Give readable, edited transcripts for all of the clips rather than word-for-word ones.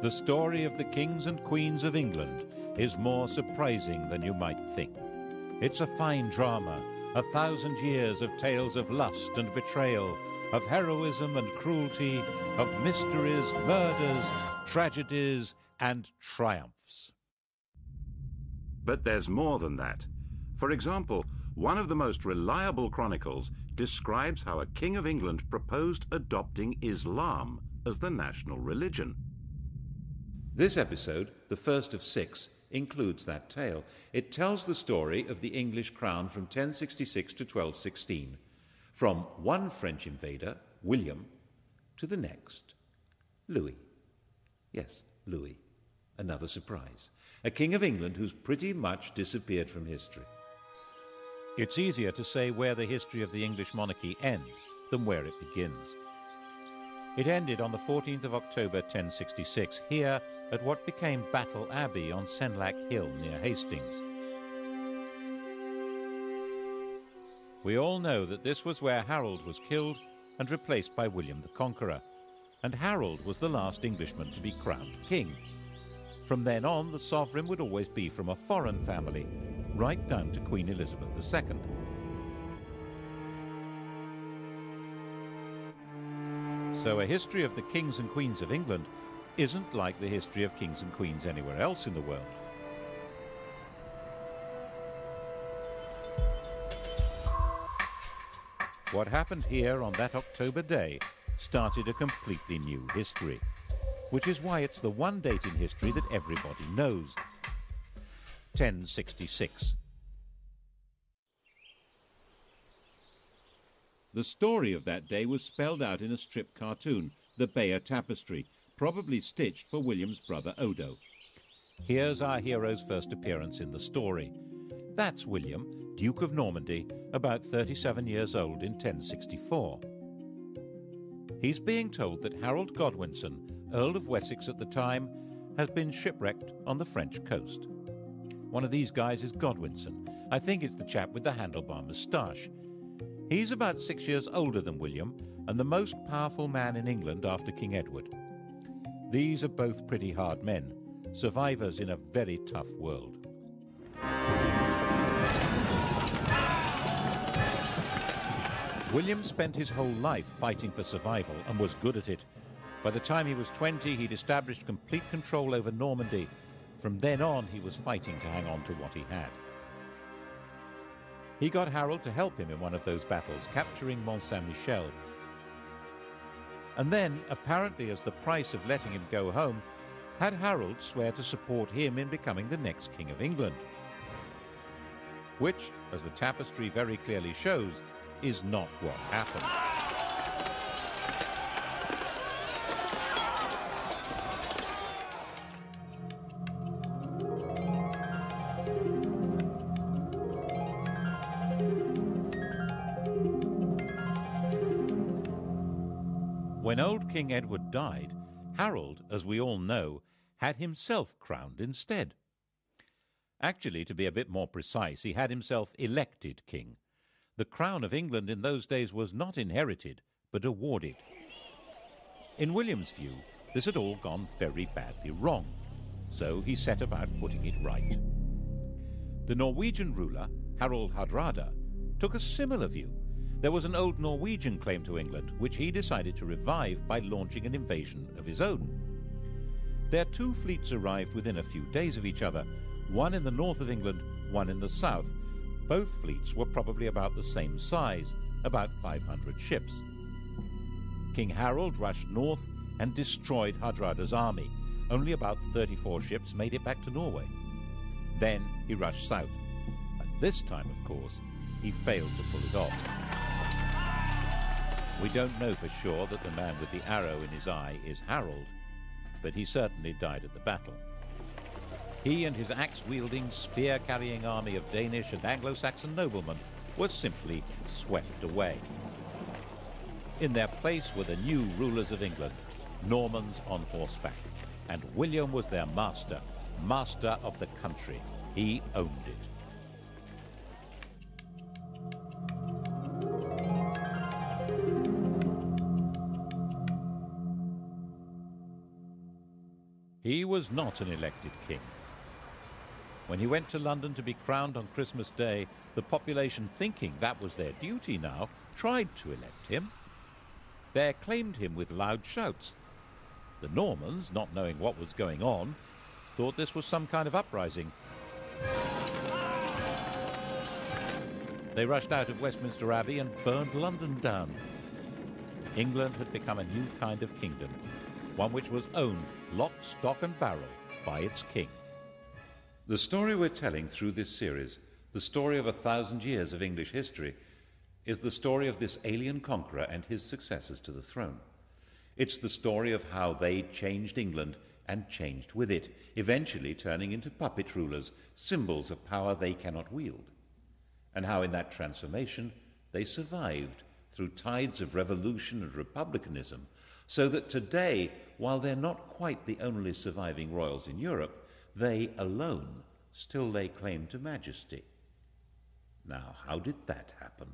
The story of the kings and queens of England is more surprising than you might think. It's a fine drama, 1,000 years of tales of lust and betrayal, of heroism and cruelty, of mysteries, murders, tragedies, and triumphs. But there's more than that. For example, one of the most reliable chronicles describes how a king of England proposed adopting Islam as the national religion. This episode, the first of 6, includes that tale. It tells the story of the English crown from 1066 to 1216, from one French invader, William, to the next, Louis. Yes, Louis. Another surprise. A king of England who's pretty much disappeared from history. It's easier to say where the history of the English monarchy ends than where it begins. It ended on the 14th of October 1066, here at what became Battle Abbey on Senlac Hill near Hastings. We all know that this was where Harold was killed and replaced by William the Conqueror, and Harold was the last Englishman to be crowned king. From then on, the sovereign would always be from a foreign family, right down to Queen Elizabeth II. So a history of the kings and queens of England isn't like the history of kings and queens anywhere else in the world. What happened here on that October day started a completely new history, which is why it's the one date in history that everybody knows. 1066. The story of that day was spelled out in a strip cartoon, the Bayeux Tapestry, probably stitched for William's brother Odo. Here's our hero's first appearance in the story. That's William, Duke of Normandy, about 37 years old in 1064. He's being told that Harold Godwinson, Earl of Wessex at the time, has been shipwrecked on the French coast. One of these guys is Godwinson. I think it's the chap with the handlebar moustache. He's about 6 years older than William and the most powerful man in England after King Edward. These are both pretty hard men, survivors in a very tough world. William spent his whole life fighting for survival and was good at it. By the time he was 20, he'd established complete control over Normandy. From then on, he was fighting to hang on to what he had. He got Harold to help him in one of those battles, capturing Mont Saint-Michel. And then, apparently as the price of letting him go home, had Harold swear to support him in becoming the next King of England. Which, as the tapestry very clearly shows, is not what happened. When old King Edward died, Harold, as we all know, had himself crowned instead. Actually, to be a bit more precise, he had himself elected king. The crown of England in those days was not inherited, but awarded. In William's view, this had all gone very badly wrong, so he set about putting it right. The Norwegian ruler, Harald Hardrada, took a similar view. There was an old Norwegian claim to England, which he decided to revive by launching an invasion of his own. Their two fleets arrived within a few days of each other, one in the north of England, one in the south. Both fleets were probably about the same size, about 500 ships. King Harold rushed north and destroyed Hardrada's army. Only about 34 ships made it back to Norway. Then he rushed south, and this time, of course, he failed to pull it off. We don't know for sure that the man with the arrow in his eye is Harold, but he certainly died at the battle. He and his axe-wielding, spear-carrying army of Danish and Anglo-Saxon noblemen were simply swept away. In their place were the new rulers of England, Normans on horseback, and William was their master, master of the country. He owned it. He was not an elected king. When he went to London to be crowned on Christmas Day, the population, thinking that was their duty now, tried to elect him. They acclaimed him with loud shouts. The Normans, not knowing what was going on, thought this was some kind of uprising. They rushed out of Westminster Abbey and burned London down. England had become a new kind of kingdom, one which was owned lock, stock and barrel by its king. The story we're telling through this series, the story of 1,000 years of English history, is the story of this alien conqueror and his successors to the throne. It's the story of how they changed England and changed with it, eventually turning into puppet rulers, symbols of power they cannot wield, and how in that transformation they survived through tides of revolution and republicanism, so that today, while they're not quite the only surviving royals in Europe, they alone still lay claim to majesty. Now, how did that happen?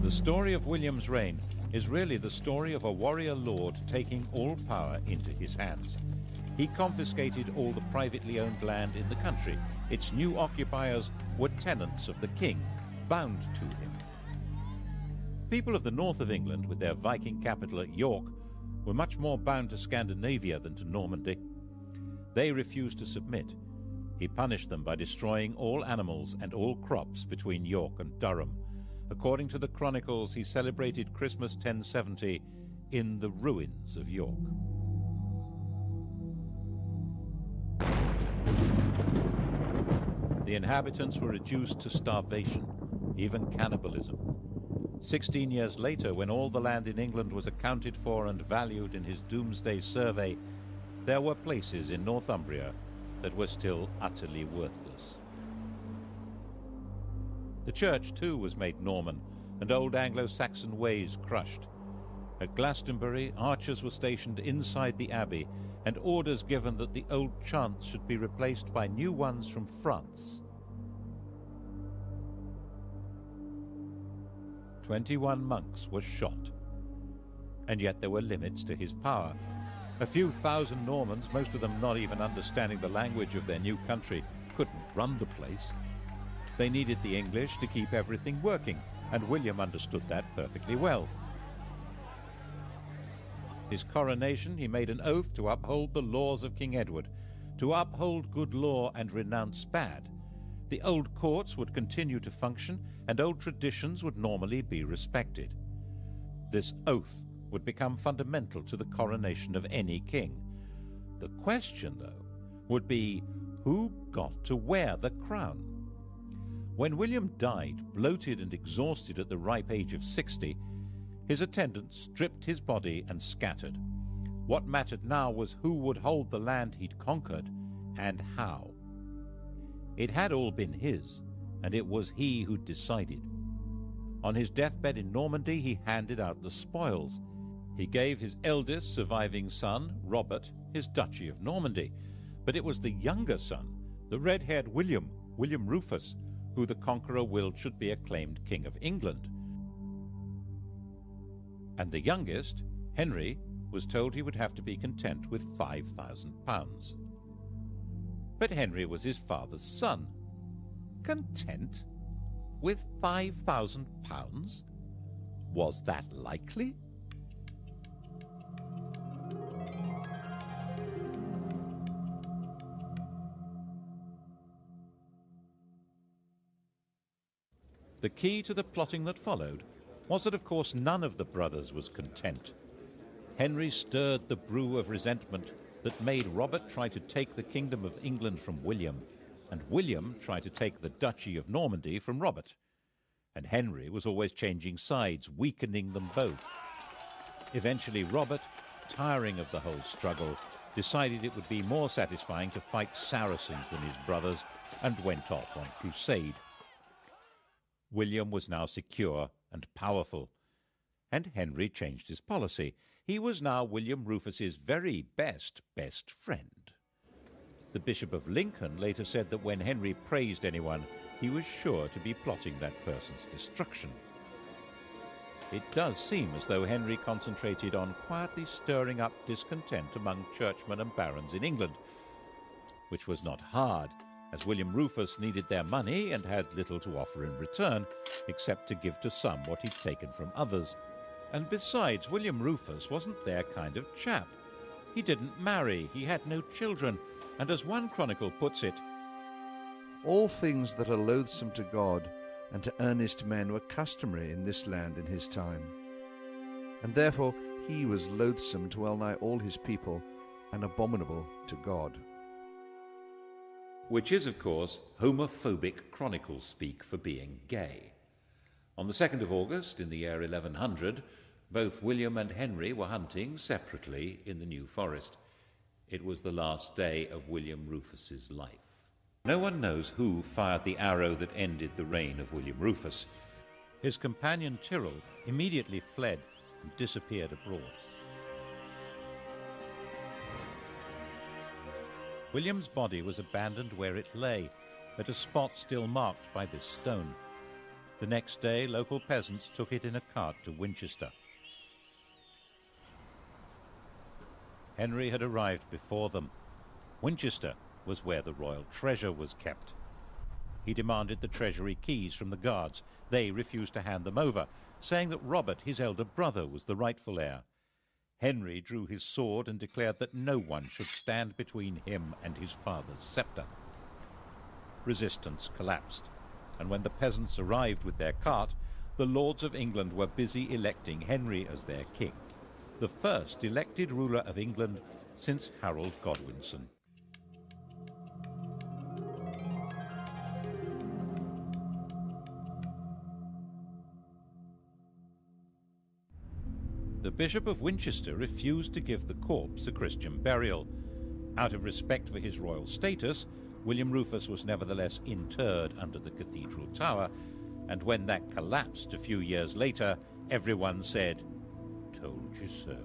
The story of William's reign is really the story of a warrior lord taking all power into his hands. He confiscated all the privately owned land in the country. Its new occupiers were tenants of the king, bound to him. People of the north of England, with their Viking capital at York, were much more bound to Scandinavia than to Normandy. They refused to submit. He punished them by destroying all animals and all crops between York and Durham. According to the chronicles, he celebrated Christmas 1070 in the ruins of York. The inhabitants were reduced to starvation, even cannibalism. 16 years later, when all the land in England was accounted for and valued in his Doomsday Survey, there were places in Northumbria that were still utterly worthless. The church, too, was made Norman, and old Anglo-Saxon ways crushed. At Glastonbury, archers were stationed inside the abbey, and orders given that the old chants should be replaced by new ones from France. 21 monks were shot. And yet there were limits to his power. A few thousand Normans, most of them not even understanding the language of their new country, couldn't run the place. They needed the English to keep everything working, and William understood that perfectly well. His coronation, he made an oath to uphold the laws of King Edward, to uphold good law and renounce bad. The old courts would continue to function, and old traditions would normally be respected. This oath would become fundamental to the coronation of any king. The question, though, would be who got to wear the crown? When William died, bloated and exhausted at the ripe age of 60, his attendants stripped his body and scattered. What mattered now was who would hold the land he'd conquered, and how. It had all been his, and it was he who decided. On his deathbed in Normandy, he handed out the spoils. He gave his eldest surviving son, Robert, his duchy of Normandy. But it was the younger son, the red-haired William Rufus, who the conqueror willed should be acclaimed King of England. And the youngest, Henry, was told he would have to be content with £5,000. But Henry was his father's son. Content with £5,000? Was that likely? The key to the plotting that followed was that, of course, none of the brothers was content. Henry stirred the brew of resentment that made Robert try to take the kingdom of England from William, and William try to take the duchy of Normandy from Robert. And Henry was always changing sides, weakening them both. Eventually Robert, tiring of the whole struggle, decided it would be more satisfying to fight Saracens than his brothers, and went off on crusade. William was now secure and powerful, and Henry changed his policy. He was now William Rufus's very best friend. The Bishop of Lincoln later said that when Henry praised anyone, he was sure to be plotting that person's destruction. It does seem as though Henry concentrated on quietly stirring up discontent among churchmen and barons in England, which was not hard, as William Rufus needed their money and had little to offer in return, except to give to some what he'd taken from others. And besides, William Rufus wasn't their kind of chap. He didn't marry, he had no children, and as one chronicle puts it, all things that are loathsome to God and to earnest men were customary in this land in his time. And therefore he was loathsome to well nigh all his people, and abominable to God. Which is, of course, homophobic chronicle speak for being gay. On the 2nd of August, in the year 1100, both William and Henry were hunting separately in the New Forest. It was the last day of William Rufus's life. No one knows who fired the arrow that ended the reign of William Rufus. His companion Tyrrell immediately fled and disappeared abroad. William's body was abandoned where it lay, at a spot still marked by this stone. The next day, local peasants took it in a cart to Winchester. Henry had arrived before them. Winchester was where the royal treasure was kept. He demanded the treasury keys from the guards. They refused to hand them over, saying that Robert, his elder brother, was the rightful heir. Henry drew his sword and declared that no one should stand between him and his father's sceptre. Resistance collapsed, and when the peasants arrived with their cart, the lords of England were busy electing Henry as their king, the first elected ruler of England since Harold Godwinson. The Bishop of Winchester refused to give the corpse a Christian burial. Out of respect for his royal status, William Rufus was nevertheless interred under the cathedral tower, and when that collapsed a few years later, everyone said, "Told you so."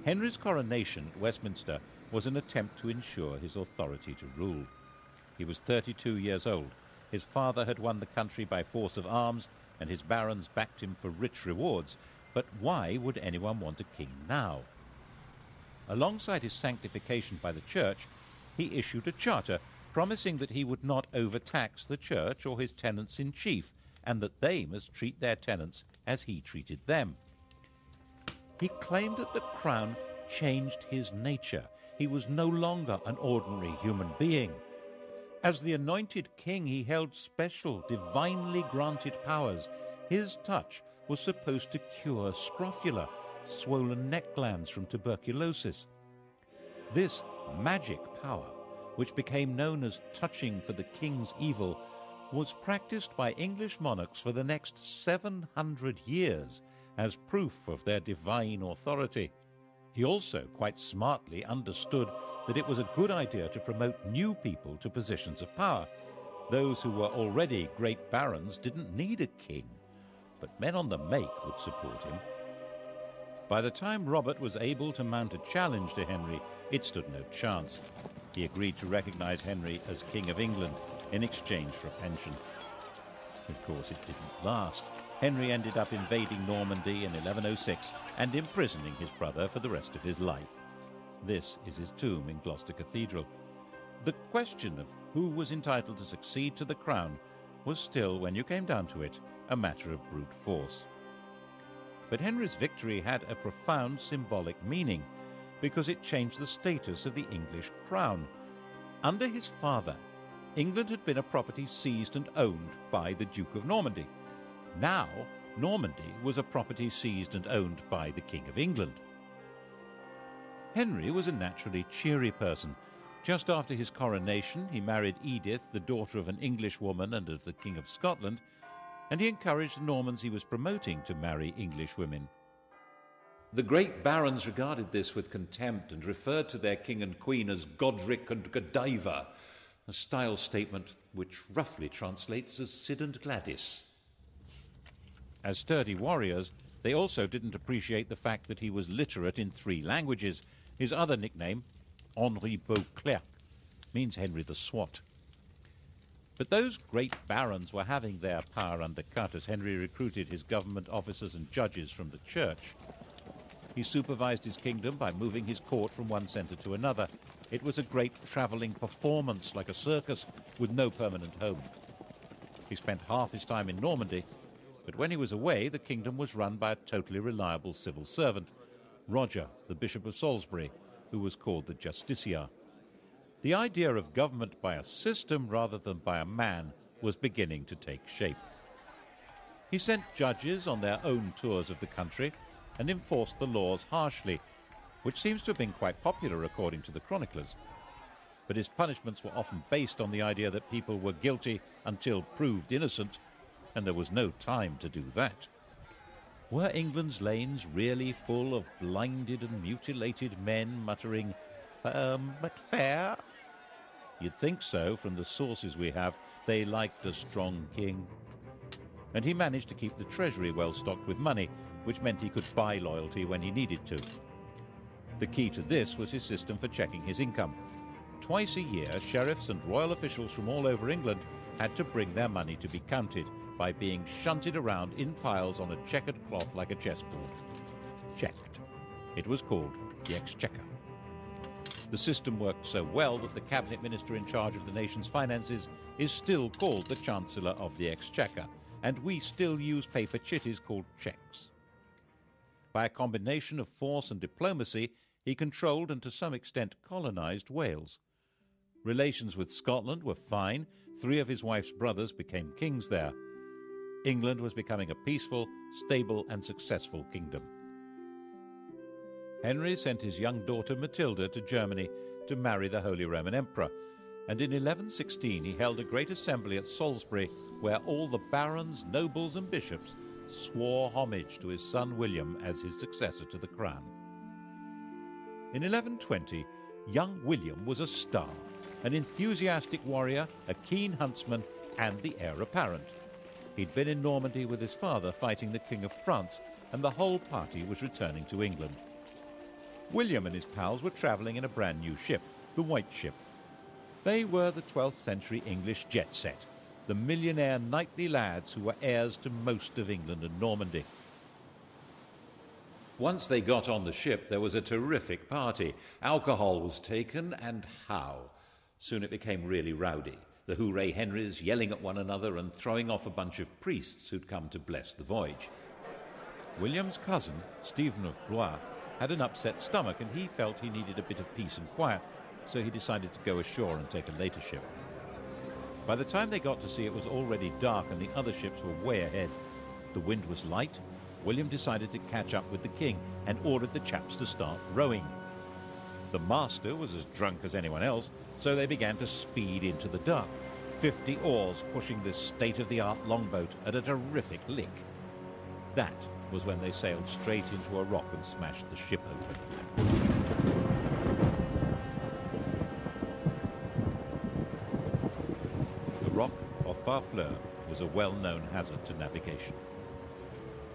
Henry's coronation at Westminster was an attempt to ensure his authority to rule. He was 32 years old. His father had won the country by force of arms, and his barons backed him for rich rewards. But why would anyone want a king now? Alongside his sanctification by the church, he issued a charter promising that he would not overtax the church or his tenants-in-chief, and that they must treat their tenants as he treated them. He claimed that the crown changed his nature. He was no longer an ordinary human being. As the anointed king, he held special, divinely granted powers. His touch was supposed to cure scrofula, swollen neck glands from tuberculosis. This magic power, which became known as touching for the king's evil, was practiced by English monarchs for the next 700 years as proof of their divine authority. He also quite smartly understood that it was a good idea to promote new people to positions of power. Those who were already great barons didn't need a king, but men on the make would support him. By the time Robert was able to mount a challenge to Henry, it stood no chance. He agreed to recognize Henry as King of England in exchange for a pension. Of course, it didn't last. Henry ended up invading Normandy in 1106 and imprisoning his brother for the rest of his life. This is his tomb in Gloucester Cathedral. The question of who was entitled to succeed to the crown was still, when you came down to it, a matter of brute force. But Henry's victory had a profound symbolic meaning, because it changed the status of the English crown. Under his father, England had been a property seized and owned by the Duke of Normandy. Now, Normandy was a property seized and owned by the King of England. Henry was a naturally cheery person. Just after his coronation, he married Edith, the daughter of an English woman and of the King of Scotland, and he encouraged the Normans he was promoting to marry English women. The great barons regarded this with contempt and referred to their king and queen as Godric and Godiva, a style statement which roughly translates as Sid and Gladys. As sturdy warriors, they also didn't appreciate the fact that he was literate in 3 languages. His other nickname, Henri Beauclerc, means Henry the Swat. But those great barons were having their power undercut as Henry recruited his government officers and judges from the church. He supervised his kingdom by moving his court from one centre to another. It was a great travelling performance, like a circus, with no permanent home. He spent half his time in Normandy, but when he was away, the kingdom was run by a totally reliable civil servant, Roger, the Bishop of Salisbury, who was called the Justiciar. The idea of government by a system rather than by a man was beginning to take shape. He sent judges on their own tours of the country and enforced the laws harshly, which seems to have been quite popular according to the chroniclers. But his punishments were often based on the idea that people were guilty until proved innocent, and there was no time to do that. Were England's lanes really full of blinded and mutilated men muttering, "Firm but fair"? You'd think so from the sources we have. They liked a strong king. And he managed to keep the treasury well stocked with money, which meant he could buy loyalty when he needed to. The key to this was his system for checking his income. Twice a year, sheriffs and royal officials from all over England had to bring their money to be counted by being shunted around in piles on a checkered cloth like a chessboard. Checked. It was called the Exchequer. The system worked so well that the cabinet minister in charge of the nation's finances is still called the Chancellor of the Exchequer, and we still use paper chitties called cheques. By a combination of force and diplomacy, he controlled and to some extent colonised Wales. Relations with Scotland were fine. 3 of his wife's brothers became kings there. England was becoming a peaceful, stable and successful kingdom. Henry sent his young daughter Matilda to Germany to marry the Holy Roman Emperor, and in 1116 he held a great assembly at Salisbury where all the barons, nobles and bishops swore homage to his son William as his successor to the crown. In 1120, young William was a star, an enthusiastic warrior, a keen huntsman and the heir apparent. He'd been in Normandy with his father fighting the King of France, and the whole party was returning to England. William and his pals were travelling in a brand new ship, the White Ship. They were the 12th century English jet set, the millionaire knightly lads who were heirs to most of England and Normandy. Once they got on the ship, there was a terrific party. Alcohol was taken, and how? Soon it became really rowdy. The Hooray Henrys yelling at one another and throwing off a bunch of priests who'd come to bless the voyage. William's cousin, Stephen of Blois, had an upset stomach and he felt he needed a bit of peace and quiet, so he decided to go ashore and take a later ship. By the time they got to sea, it was already dark and the other ships were way ahead. The wind was light. William decided to catch up with the king and ordered the chaps to start rowing. The master was as drunk as anyone else, so they began to speed into the dark, 50 oars pushing this state-of-the-art longboat at a terrific lick. That was when they sailed straight into a rock and smashed the ship open. The rock off Barfleur was a well-known hazard to navigation.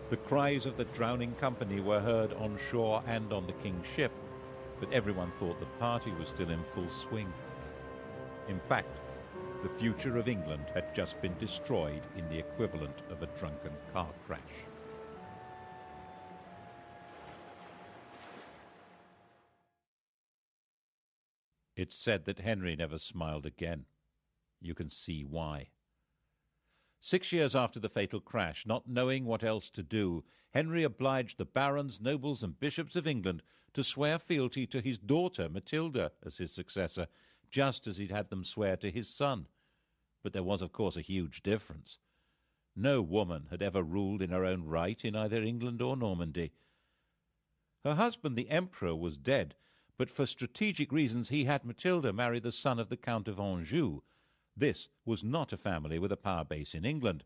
The cries of the drowning company were heard on shore and on the king's ship, but everyone thought the party was still in full swing. In fact, the future of England had just been destroyed in the equivalent of a drunken car crash. It's said that Henry never smiled again. You can see why. 6 years after the fatal crash, not knowing what else to do, Henry obliged the barons, nobles and bishops of England to swear fealty to his daughter Matilda as his successor, just as he'd had them swear to his son. But there was, of course, a huge difference. No woman had ever ruled in her own right in either England or Normandy. Her husband, the Emperor, was dead, but for strategic reasons he had Matilda marry the son of the Count of Anjou. This was not a family with a power base in England.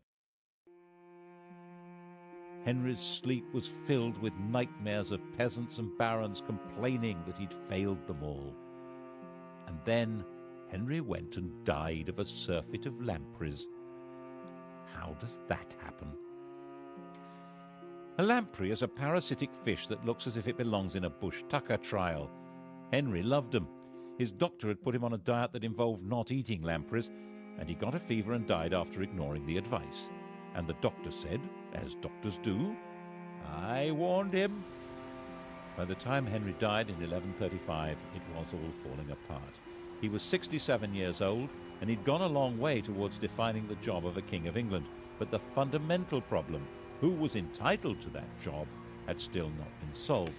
Henry's sleep was filled with nightmares of peasants and barons complaining that he'd failed them all. And then Henry went and died of a surfeit of lampreys. How does that happen? A lamprey is a parasitic fish that looks as if it belongs in a bush tucker trial. Henry loved them. His doctor had put him on a diet that involved not eating lampreys, and he got a fever and died after ignoring the advice. And the doctor said, as doctors do, "I warned him." By the time Henry died in 1135, it was all falling apart. He was 67 years old, and he'd gone a long way towards defining the job of a King of England. But the fundamental problem, who was entitled to that job, had still not been solved.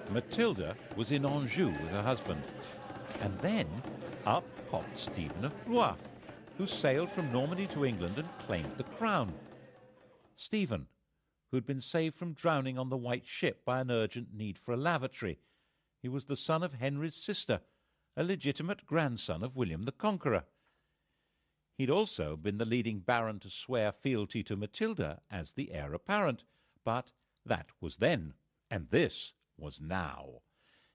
Matilda was in Anjou with her husband, and then up popped Stephen of Blois, who sailed from Normandy to England and claimed the crown. Stephen, who had been saved from drowning on the White Ship by an urgent need for a lavatory. He was the son of Henry's sister, a legitimate grandson of William the Conqueror. He'd also been the leading baron to swear fealty to Matilda as the heir apparent, but that was then, and this was now.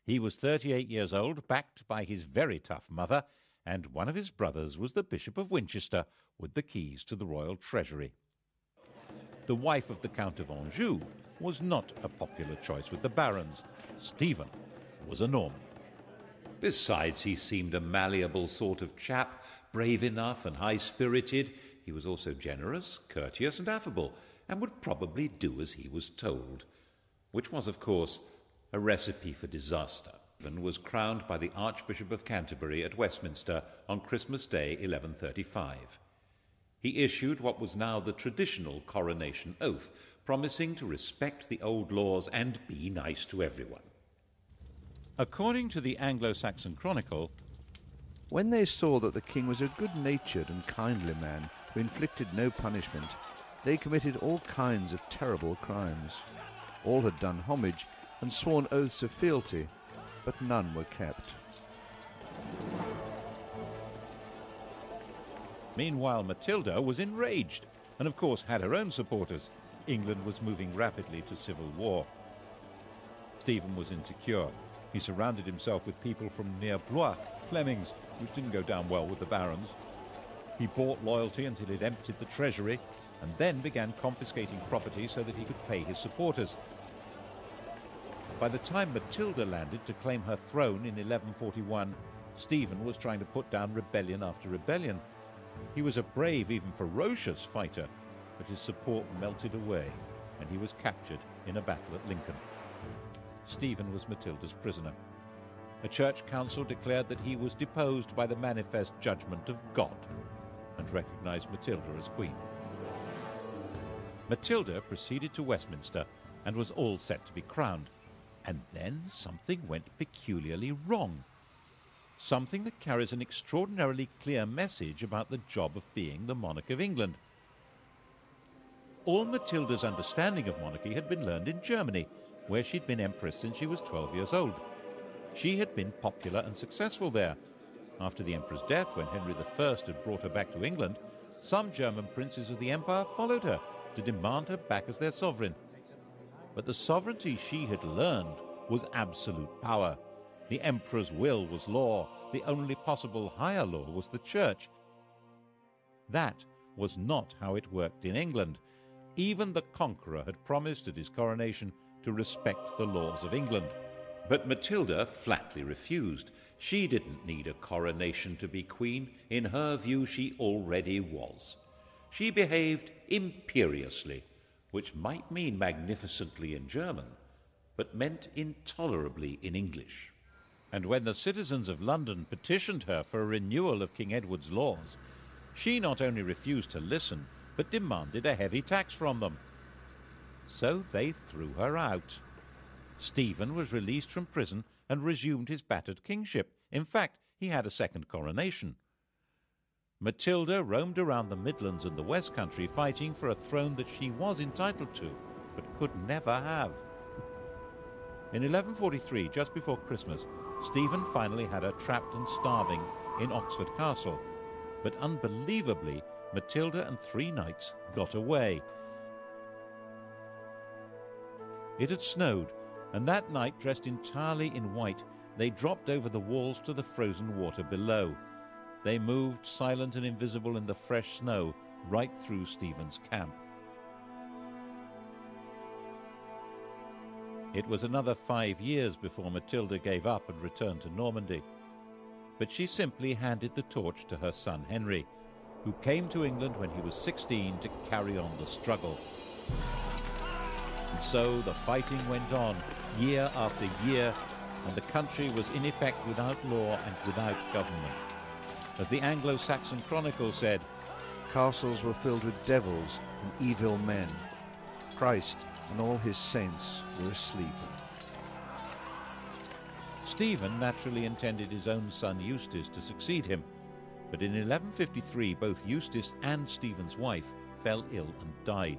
He was 38 years old, backed by his very tough mother, and one of his brothers was the Bishop of Winchester, with the keys to the royal treasury. The wife of the Count of Anjou was not a popular choice with the barons. Stephen was a Norman. Besides, he seemed a malleable sort of chap, brave enough and high-spirited. He was also generous, courteous and affable, and would probably do as he was told, which was, of course, a recipe for disaster. Stephen was crowned by the Archbishop of Canterbury at Westminster on Christmas Day 1135. He issued what was now the traditional coronation oath, promising to respect the old laws and be nice to everyone. According to the Anglo-Saxon Chronicle, when they saw that the king was a good-natured and kindly man who inflicted no punishment, they committed all kinds of terrible crimes. All had done homage and sworn oaths of fealty, but none were kept. Meanwhile, Matilda was enraged and, of course, had her own supporters. England was moving rapidly to civil war. Stephen was insecure. He surrounded himself with people from near Blois, Flemings, which didn't go down well with the barons. He bought loyalty until he'd emptied the treasury, and then began confiscating property so that he could pay his supporters. By the time Matilda landed to claim her throne in 1141, Stephen was trying to put down rebellion after rebellion. He was a brave, even ferocious fighter, but his support melted away, and he was captured in a battle at Lincoln. Stephen was Matilda's prisoner. A church council declared that he was deposed by the manifest judgment of God and recognized Matilda as queen. Matilda proceeded to Westminster and was all set to be crowned. And then something went peculiarly wrong. Something that carries an extraordinarily clear message about the job of being the monarch of England. All Matilda's understanding of monarchy had been learned in Germany, where she'd been empress since she was 12 years old. She had been popular and successful there. After the emperor's death, when Henry I had brought her back to England, some German princes of the empire followed her to demand her back as their sovereign. But the sovereignty she had learned was absolute power. The emperor's will was law. The only possible higher law was the church. That was not how it worked in England. Even the conqueror had promised at his coronation to respect the laws of England. But Matilda flatly refused. She didn't need a coronation to be queen. In her view, she already was. She behaved imperiously, which might mean magnificently in German, but meant intolerably in English. And when the citizens of London petitioned her for a renewal of King Edward's laws, she not only refused to listen, but demanded a heavy tax from them. So they threw her out. Stephen was released from prison and resumed his battered kingship. In fact, he had a second coronation. Matilda roamed around the Midlands and the West Country fighting for a throne that she was entitled to, but could never have. In 1143, just before Christmas, Stephen finally had her trapped and starving in Oxford Castle. But unbelievably, Matilda and 3 knights got away. It had snowed, and that night, dressed entirely in white, they dropped over the walls to the frozen water below. They moved, silent and invisible in the fresh snow, right through Stephen's camp. It was another 5 years before Matilda gave up and returned to Normandy. But she simply handed the torch to her son Henry, who came to England when he was 16 to carry on the struggle. And so the fighting went on, year after year, and the country was in effect without law and without government. As the Anglo-Saxon Chronicle said, castles were filled with devils and evil men. Christ and all his saints were asleep. Stephen naturally intended his own son Eustace to succeed him, but in 1153 both Eustace and Stephen's wife fell ill and died.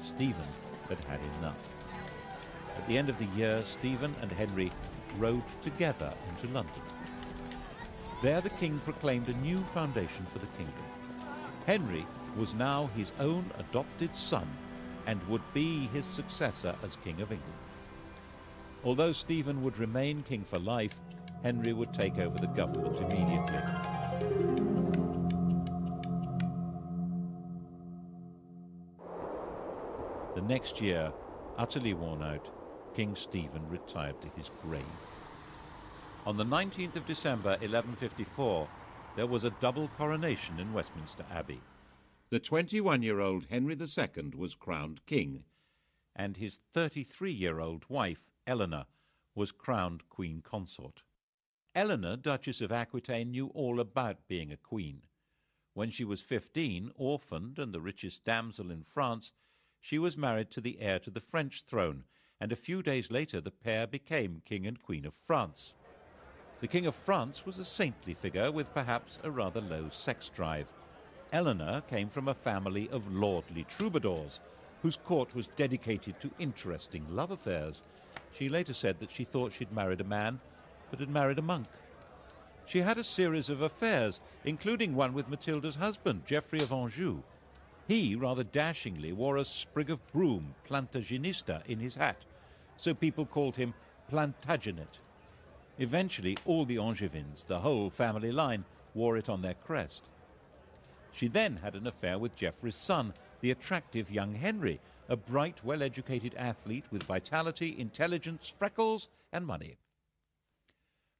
Stephen had had enough. At the end of the year, Stephen and Henry rode together into London. There the king proclaimed a new foundation for the kingdom. Henry was now his own adopted son and would be his successor as King of England. Although Stephen would remain king for life, Henry would take over the government immediately. The next year, utterly worn out, King Stephen retired to his grave. On the 19th of December 1154, there was a double coronation in Westminster Abbey. The 21-year-old Henry II was crowned king, and his 33-year-old wife, Eleanor, was crowned queen consort. Eleanor, Duchess of Aquitaine, knew all about being a queen. When she was 15, orphaned and the richest damsel in France, she was married to the heir to the French throne, and a few days later the pair became King and Queen of France. The King of France was a saintly figure with perhaps a rather low sex drive. Eleanor came from a family of lordly troubadours, whose court was dedicated to interesting love affairs. She later said that she thought she'd married a man, but had married a monk. She had a series of affairs, including one with Matilda's husband, Geoffrey of Anjou. He, rather dashingly, wore a sprig of broom, Plantagenista, in his hat, so people called him Plantagenet. Eventually, all the Angevins, the whole family line, wore it on their crest. She then had an affair with Geoffrey's son, the attractive young Henry, a bright, well-educated athlete with vitality, intelligence, freckles, and money.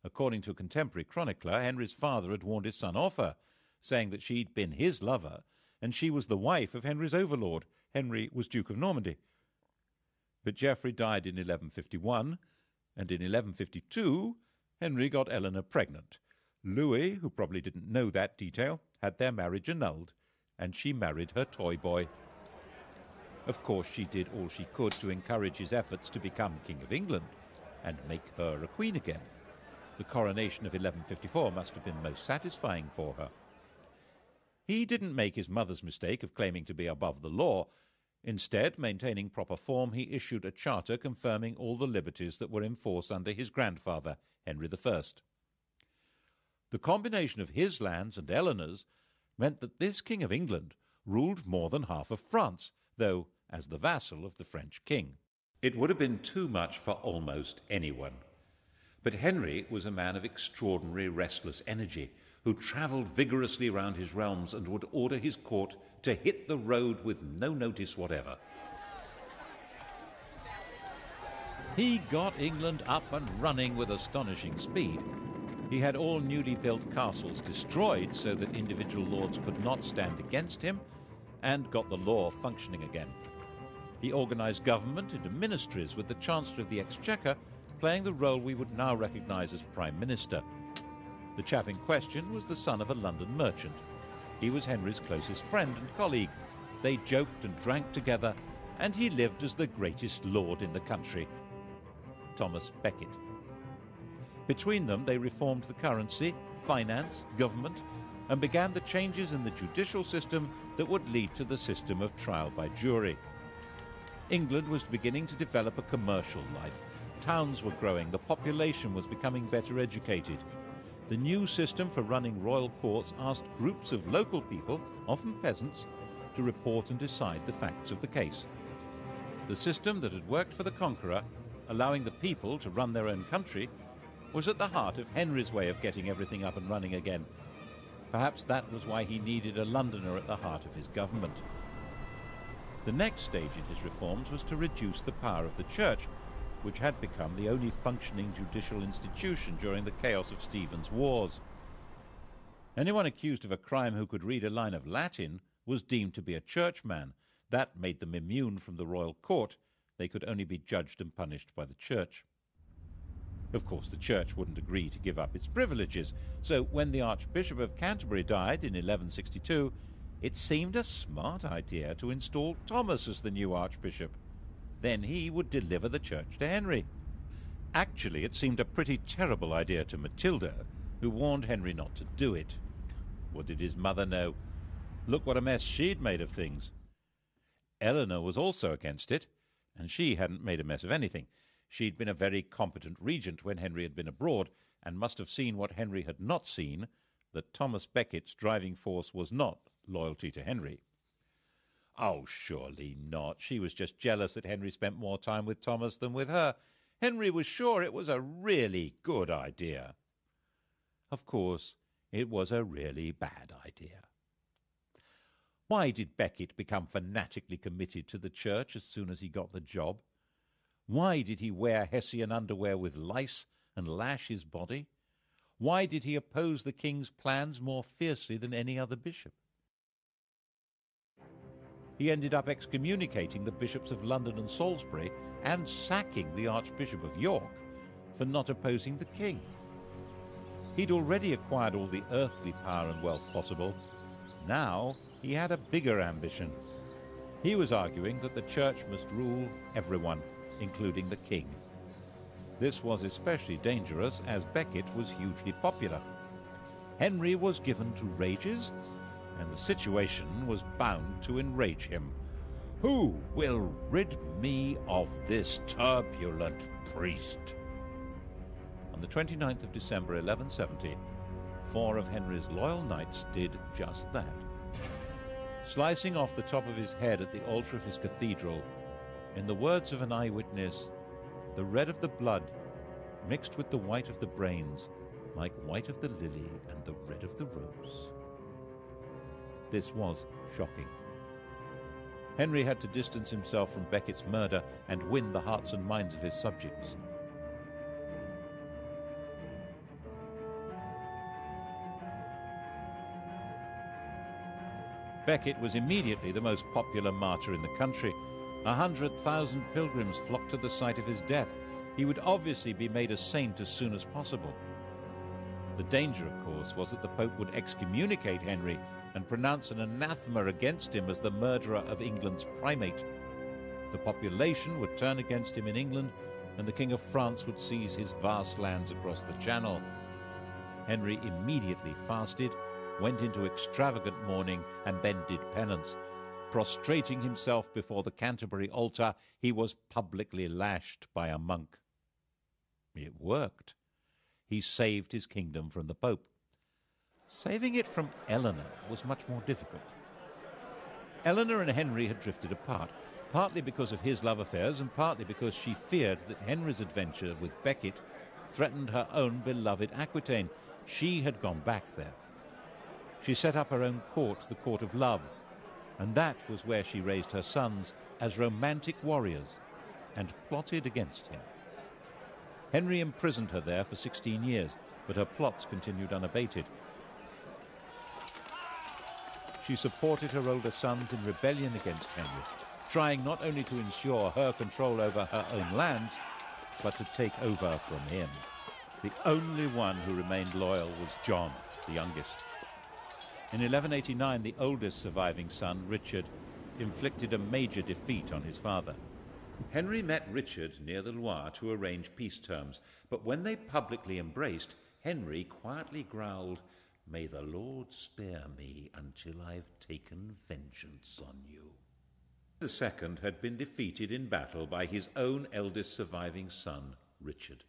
According to a contemporary chronicler, Henry's father had warned his son off her, saying that she'd been his lover, and she was the wife of Henry's overlord. Henry was Duke of Normandy. But Geoffrey died in 1151, and in 1152, Henry got Eleanor pregnant. Louis, who probably didn't know that detail, had their marriage annulled, and she married her toy boy. Of course, she did all she could to encourage his efforts to become King of England and make her a queen again. The coronation of 1154 must have been most satisfying for her. He didn't make his mother's mistake of claiming to be above the law. Instead, maintaining proper form, he issued a charter confirming all the liberties that were in force under his grandfather, Henry I. The combination of his lands and Eleanor's meant that this King of England ruled more than half of France, though as the vassal of the French king. It would have been too much for almost anyone. But Henry was a man of extraordinary restless energy, who travelled vigorously round his realms and would order his court to hit the road with no notice whatever. He got England up and running with astonishing speed. He had all newly built castles destroyed so that individual lords could not stand against him, and got the law functioning again. He organised government into ministries, with the Chancellor of the Exchequer playing the role we would now recognise as Prime Minister. The chap in question was the son of a London merchant. He was Henry's closest friend and colleague. They joked and drank together, and he lived as the greatest lord in the country, Thomas Becket. Between them, they reformed the currency, finance, government, and began the changes in the judicial system that would lead to the system of trial by jury. England was beginning to develop a commercial life. Towns were growing, the population was becoming better educated. The new system for running royal courts asked groups of local people, often peasants, to report and decide the facts of the case. The system that had worked for the conqueror, allowing the people to run their own country, was at the heart of Henry's way of getting everything up and running again. Perhaps that was why he needed a Londoner at the heart of his government. The next stage in his reforms was to reduce the power of the church, which had become the only functioning judicial institution during the chaos of Stephen's wars. Anyone accused of a crime who could read a line of Latin was deemed to be a churchman. That made them immune from the royal court. They could only be judged and punished by the church. Of course, the church wouldn't agree to give up its privileges, so when the Archbishop of Canterbury died in 1162, it seemed a smart idea to install Thomas as the new archbishop. Then he would deliver the church to Henry. Actually, it seemed a pretty terrible idea to Matilda, who warned Henry not to do it. What did his mother know? Look what a mess she'd made of things. Eleanor was also against it, and she hadn't made a mess of anything. She'd been a very competent regent when Henry had been abroad, and must have seen what Henry had not seen, that Thomas Becket's driving force was not loyalty to Henry. Oh, surely not. She was just jealous that Henry spent more time with Thomas than with her. Henry was sure it was a really good idea. Of course, it was a really bad idea. Why did Becket become fanatically committed to the church as soon as he got the job? Why did he wear Hessian underwear with lice and lash his body? Why did he oppose the king's plans more fiercely than any other bishop? He ended up excommunicating the bishops of London and Salisbury and sacking the Archbishop of York for not opposing the king. He'd already acquired all the earthly power and wealth possible. Now he had a bigger ambition. He was arguing that the church must rule everyone, including the king. This was especially dangerous as Becket was hugely popular. Henry was given to rages, and the situation was bound to enrage him. Who will rid me of this turbulent priest? On the 29th of December 1170, 4 of Henry's loyal knights did just that. Slicing off the top of his head at the altar of his cathedral, in the words of an eyewitness, the red of the blood mixed with the white of the brains, like white of the lily and the red of the rose. This was shocking. Henry had to distance himself from Becket's murder and win the hearts and minds of his subjects. Becket was immediately the most popular martyr in the country. 100,000 pilgrims flocked to the site of his death. He would obviously be made a saint as soon as possible. The danger, of course, was that the Pope would excommunicate Henry and pronounce an anathema against him as the murderer of England's primate. The population would turn against him in England, and the King of France would seize his vast lands across the Channel. Henry immediately fasted, went into extravagant mourning, and then did penance. Prostrating himself before the Canterbury altar, he was publicly lashed by a monk. It worked. He saved his kingdom from the Pope. Saving it from Eleanor was much more difficult. Eleanor and Henry had drifted apart, partly because of his love affairs and partly because she feared that Henry's adventure with Becket threatened her own beloved Aquitaine. She had gone back there. She set up her own court, the Court of Love, and that was where she raised her sons as romantic warriors and plotted against him. Henry imprisoned her there for 16 years, but her plots continued unabated. She supported her older sons in rebellion against Henry, trying not only to ensure her control over her own lands, but to take over from him. The only one who remained loyal was John, the youngest. In 1189, the oldest surviving son, Richard, inflicted a major defeat on his father. Henry met Richard near the Loire to arrange peace terms, but when they publicly embraced, Henry quietly growled, "May the Lord spare me until I've taken vengeance on you." The second had been defeated in battle by his own eldest surviving son, Richard.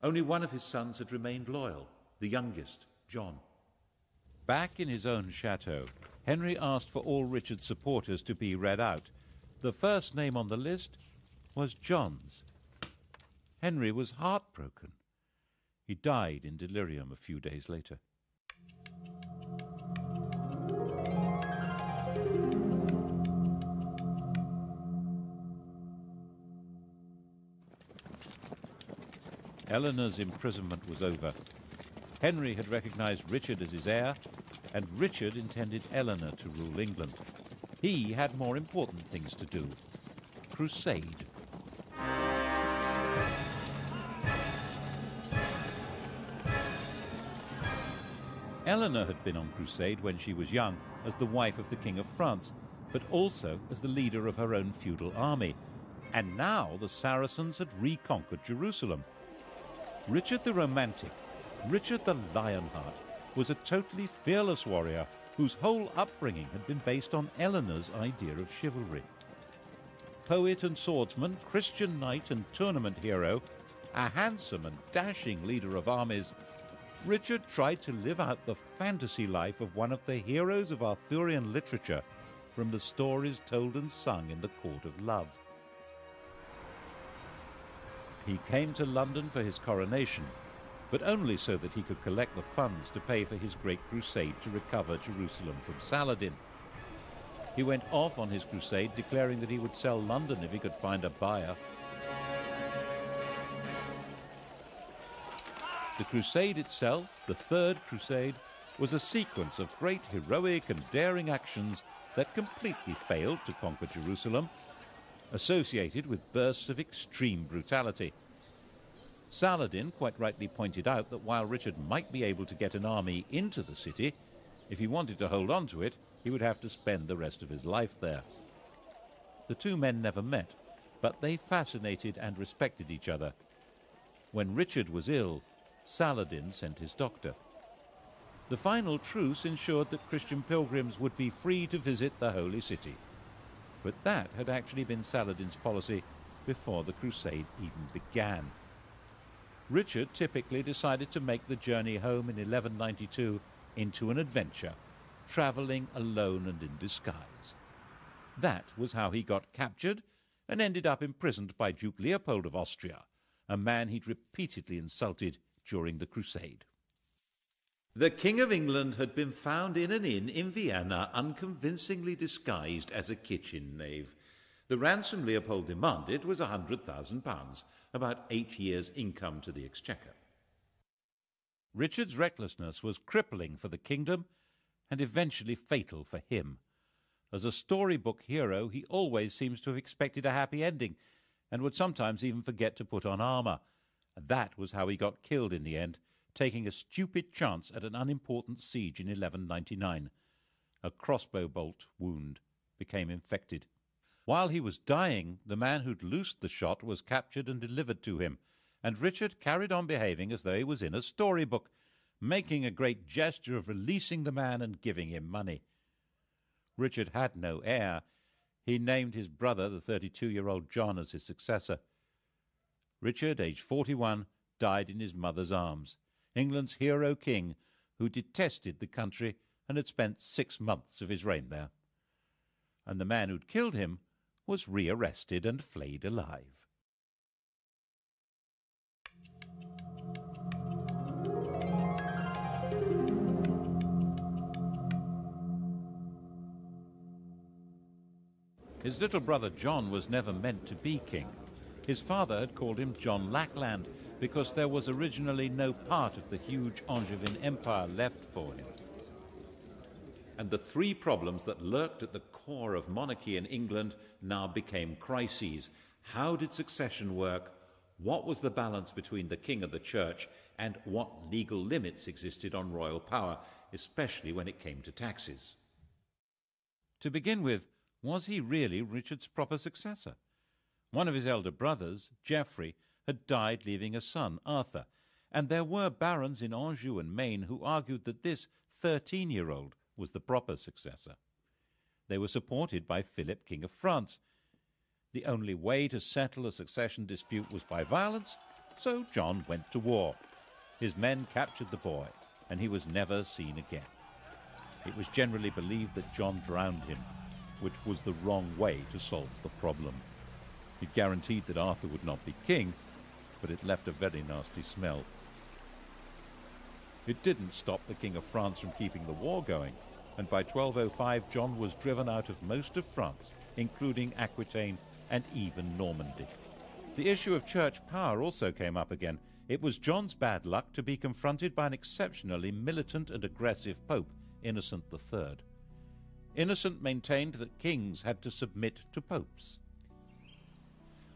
Only one of his sons had remained loyal, the youngest, John. Back in his own chateau, Henry asked for all Richard's supporters to be read out. The first name on the list was John's. Henry was heartbroken. He died in delirium a few days later. Eleanor's imprisonment was over. Henry had recognized Richard as his heir, and Richard intended Eleanor to rule England. He had more important things to do. Crusade. Eleanor had been on crusade when she was young as the wife of the King of France, but also as the leader of her own feudal army. And now the Saracens had reconquered Jerusalem. Richard the Romantic, Richard the Lionheart, was a totally fearless warrior whose whole upbringing had been based on Eleanor's idea of chivalry. Poet and swordsman, Christian knight and tournament hero, a handsome and dashing leader of armies, Richard tried to live out the fantasy life of one of the heroes of Arthurian literature from the stories told and sung in the court of love. He came to London for his coronation, but only so that he could collect the funds to pay for his great crusade to recover Jerusalem from Saladin. He went off on his crusade, declaring that he would sell London if he could find a buyer. The crusade itself, the Third Crusade, was a sequence of great heroic and daring actions that completely failed to conquer Jerusalem, associated with bursts of extreme brutality. Saladin quite rightly pointed out that while Richard might be able to get an army into the city, if he wanted to hold on to it, he would have to spend the rest of his life there. The two men never met, but they fascinated and respected each other. When Richard was ill, Saladin sent his doctor. The final truce ensured that Christian pilgrims would be free to visit the Holy City. But that had actually been Saladin's policy before the crusade even began. Richard typically decided to make the journey home in 1192 into an adventure, travelling alone and in disguise. That was how he got captured and ended up imprisoned by Duke Leopold of Austria, a man he'd repeatedly insulted during the crusade. The King of England had been found in an inn in Vienna, unconvincingly disguised as a kitchen knave. The ransom Leopold demanded was £100,000, about 8 years' income to the exchequer. Richard's recklessness was crippling for the kingdom and eventually fatal for him. As a storybook hero, he always seems to have expected a happy ending and would sometimes even forget to put on armour. That was how he got killed in the end, taking a stupid chance at an unimportant siege in 1199. A crossbow bolt wound became infected. While he was dying, the man who'd loosed the shot was captured and delivered to him, and Richard carried on behaving as though he was in a storybook, making a great gesture of releasing the man and giving him money. Richard had no heir. He named his brother, the 32-year-old John, as his successor. Richard, aged 41, died in his mother's arms, England's hero king, who detested the country and had spent 6 months of his reign there. And the man who'd killed him was rearrested and flayed alive. His little brother John was never meant to be king. His father had called him John Lackland because there was originally no part of the huge Angevin empire left for him. And the 3 problems that lurked at the core of monarchy in England now became crises. How did succession work? What was the balance between the king and the church? And what legal limits existed on royal power, especially when it came to taxes? To begin with, was he really Richard's proper successor? One of his elder brothers, Geoffrey, had died leaving a son, Arthur, and there were barons in Anjou and Maine who argued that this 13-year-old was the proper successor. They were supported by Philip, King of France. The only way to settle a succession dispute was by violence, so John went to war. His men captured the boy, and he was never seen again. It was generally believed that John drowned him, which was the wrong way to solve the problem. It guaranteed that Arthur would not be king, but it left a very nasty smell. It didn't stop the King of France from keeping the war going, and by 1205 John was driven out of most of France, including Aquitaine and even Normandy. The issue of church power also came up again. It was John's bad luck to be confronted by an exceptionally militant and aggressive Pope, Innocent III. Innocent maintained that kings had to submit to popes.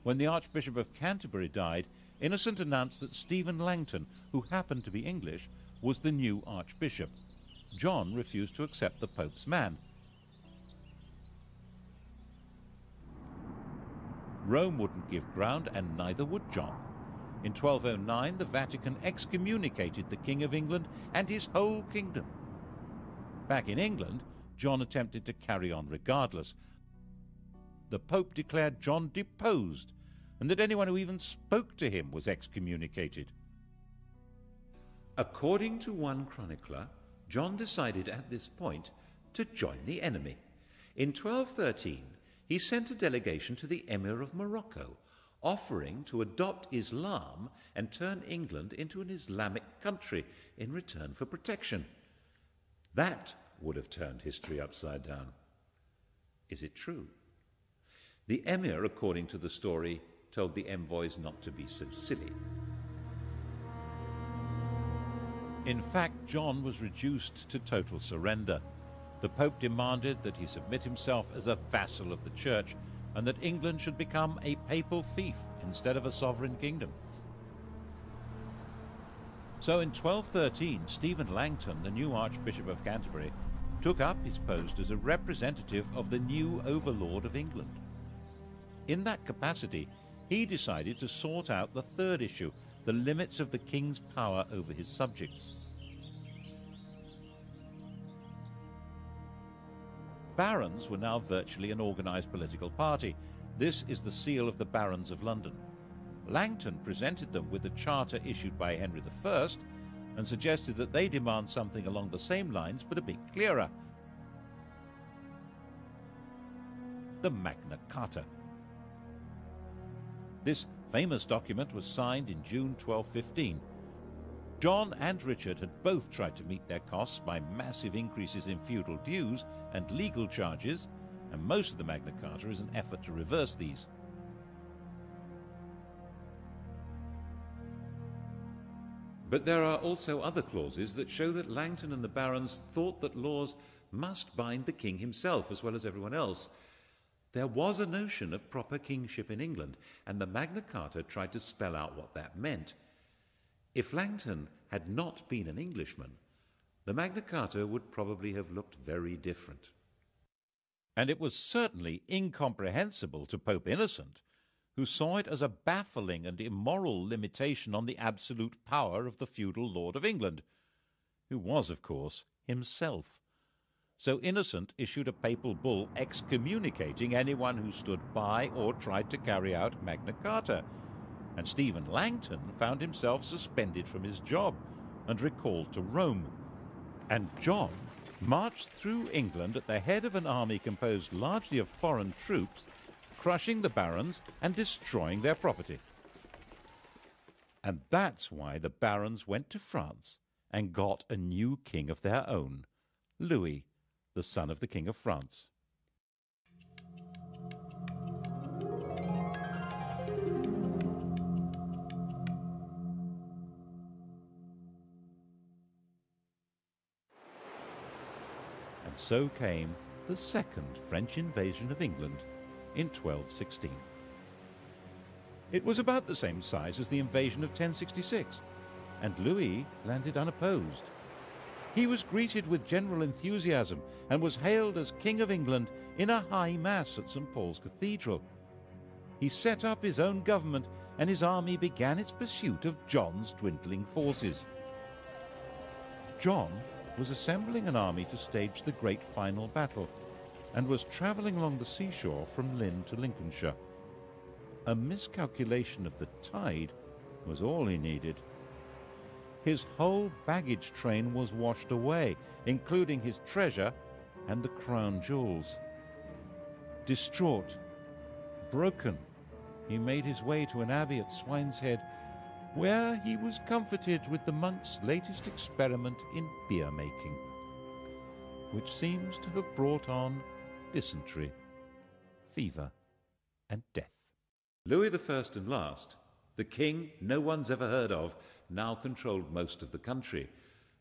When the Archbishop of Canterbury died, Innocent announced that Stephen Langton, who happened to be English, was the new archbishop. John refused to accept the Pope's man. Rome wouldn't give ground, and neither would John. In 1209, the Vatican excommunicated the King of England and his whole kingdom. Back in England, John attempted to carry on regardless. The Pope declared John deposed, and that anyone who even spoke to him was excommunicated. According to one chronicler, John decided at this point to join the enemy. In 1213, he sent a delegation to the Emir of Morocco, offering to adopt Islam and turn England into an Islamic country in return for protection. That would have turned history upside down. Is it true? The Emir, according to the story, told the envoys not to be so silly. In fact, John was reduced to total surrender. The Pope demanded that he submit himself as a vassal of the Church, and that England should become a papal fief instead of a sovereign kingdom. So in 1213, Stephen Langton, the new Archbishop of Canterbury, took up his post as a representative of the new overlord of England. In that capacity, he decided to sort out the third issue, the limits of the king's power over his subjects. Barons were now virtually an organised political party. This is the seal of the Barons of London. Langton presented them with a charter issued by Henry I and suggested that they demand something along the same lines but a bit clearer. The Magna Carta. This famous document was signed in June 1215. John and Richard had both tried to meet their costs by massive increases in feudal dues and legal charges, and most of the Magna Carta is an effort to reverse these. But there are also other clauses that show that Langton and the barons thought that laws must bind the king himself as well as everyone else. There was a notion of proper kingship in England, and the Magna Carta tried to spell out what that meant. If Langton had not been an Englishman, the Magna Carta would probably have looked very different. And it was certainly incomprehensible to Pope Innocent, who saw it as a baffling and immoral limitation on the absolute power of the feudal Lord of England, who was, of course, himself. So Innocent issued a papal bull excommunicating anyone who stood by or tried to carry out Magna Carta, and Stephen Langton found himself suspended from his job and recalled to Rome. And John marched through England at the head of an army composed largely of foreign troops, crushing the barons and destroying their property. And that's why the barons went to France and got a new king of their own, Louis, the son of the King of France. And so came the second French invasion of England in 1216. It was about the same size as the invasion of 1066, and Louis landed unopposed. He was greeted with general enthusiasm and was hailed as King of England in a high mass at St. Paul's Cathedral. He set up his own government, and his army began its pursuit of John's dwindling forces. John was assembling an army to stage the great final battle, and was travelling along the seashore from Lynn to Lincolnshire. A miscalculation of the tide was all he needed. His whole baggage train was washed away, including his treasure and the crown jewels. Distraught, broken, he made his way to an abbey at Swineshead, where he was comforted with the monk's latest experiment in beer making, which seems to have brought on dysentery, fever, and death. Louis I and last, the king no one's ever heard of, now controlled most of the country.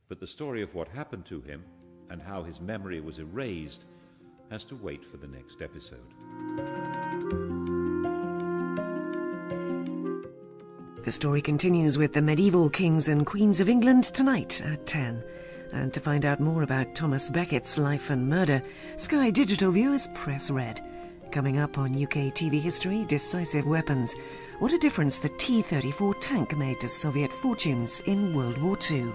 But the story of what happened to him and how his memory was erased has to wait for the next episode. The story continues with the medieval kings and queens of England tonight at 10. And to find out more about Thomas Becket's life and murder, Sky Digital viewers press red. Coming up on UK TV history, decisive weapons. What a difference the T-34 tank made to Soviet fortunes in World War II.